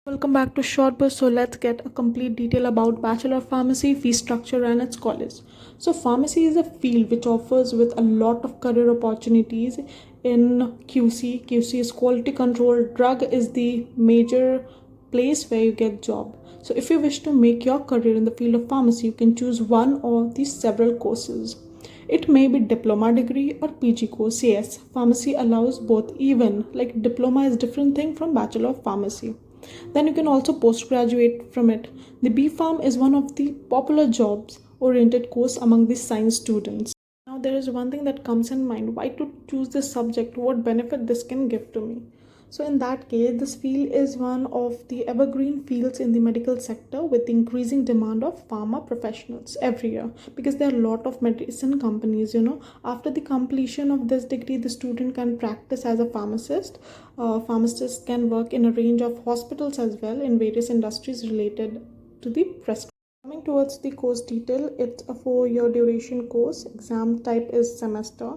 Welcome back to Short Burst. So let's get a complete detail about Bachelor of Pharmacy, fee structure and its college. So pharmacy is a field which offers with a lot of career opportunities in QC. QC is quality control. Drug is the major place where you get job. So if you wish to make your career in the field of pharmacy, you can choose one of these several courses. It may be diploma degree or PG course. Yes, pharmacy allows both. Even like diploma is different thing from Bachelor of Pharmacy. Then you can also postgraduate from it. The B.Pharm is one of the popular jobs oriented course among the science students. Now there is one thing that comes in mind: why to choose this subject? What benefit this can give to me? So in that case, this field is one of the evergreen fields in the medical sector with the increasing demand of pharma professionals every year, because there are a lot of medicine companies. After the completion of this degree, the student can practice as a pharmacist. Pharmacists can work in a range of hospitals as well in various industries related to the prescription. Coming towards the course detail, it's a 4-year duration course. Exam type is semester.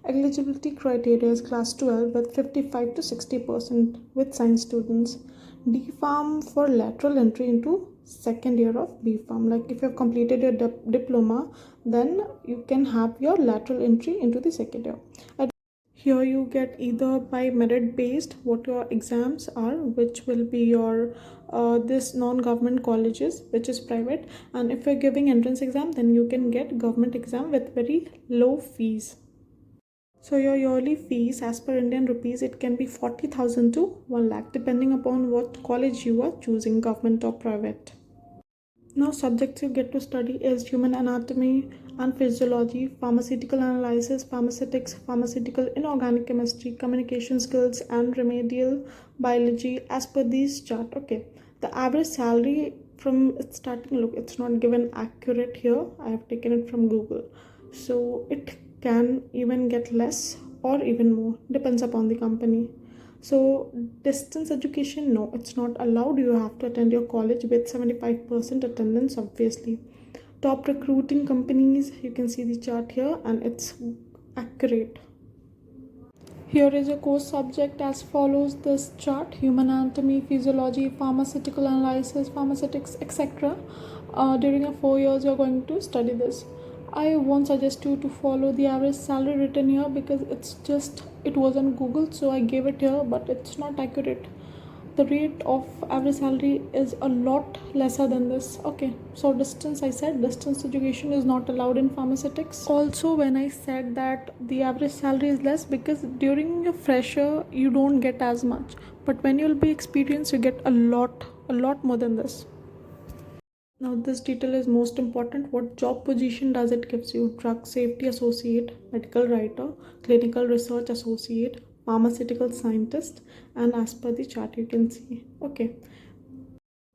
Eligibility criteria is class 12 with 55 to 60% with science students. D.Pharm for lateral entry into second year of B.Pharm. Like if you have completed your diploma, then you can have your lateral entry into the second year. Here you get either by merit based what your exams are, which will be your this non-government colleges, which is private, and if you're giving entrance exam, then you can get government exam with very low fees. So your yearly fees as per Indian rupees, it can be 40,000 to 1 lakh depending upon what college you are choosing, government or private. Now subjects you get to study is human anatomy and physiology, pharmaceutical analysis, pharmaceutics, pharmaceutical inorganic chemistry, communication skills and remedial biology as per this chart. Okay, the average salary from its starting, look, it's not given accurate here. I have taken it from Google, so it can even get less or even more, depends upon the company. So distance education, no, it's not allowed. You have to attend your college with 75% attendance, obviously. Top recruiting companies, you can see the chart here and it's accurate. Here is a course subject as follows this chart: human anatomy, physiology, pharmaceutical analysis, pharmaceutics, etc. During your 4 years you're going to study this. I won't suggest you to follow the average salary written here because it was on Google, so I gave it here, but it's not accurate. The rate of average salary is a lot lesser than this. Okay, so distance, I said distance education is not allowed in pharmaceutics. Also, when I said that the average salary is less, because during your fresher you don't get as much, but when you'll be experienced you get a lot more than this. Now this detail is most important. What job position does it gives you? Drug safety associate, medical writer, clinical research associate, pharmaceutical scientist, and as per the chart you can see. Okay,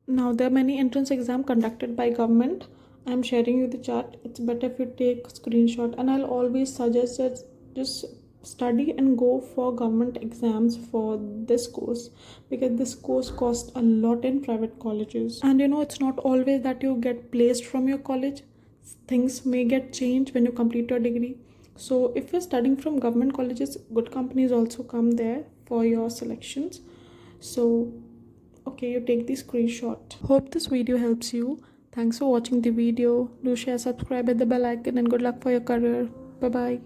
now there are many entrance exam conducted by government. I'm sharing you the chart. It's better if you take a screenshot, and I'll always suggest that just study and go for government exams for this course, because this course costs a lot in private colleges, and it's not always that you get placed from your college. Things may get changed when you complete your degree. So if you're studying from government colleges, good companies also come there for your selections. So okay, you take the screenshot. Hope this video helps you. Thanks for watching the video. Do share, subscribe, hit the bell icon, and good luck for your career. Bye bye.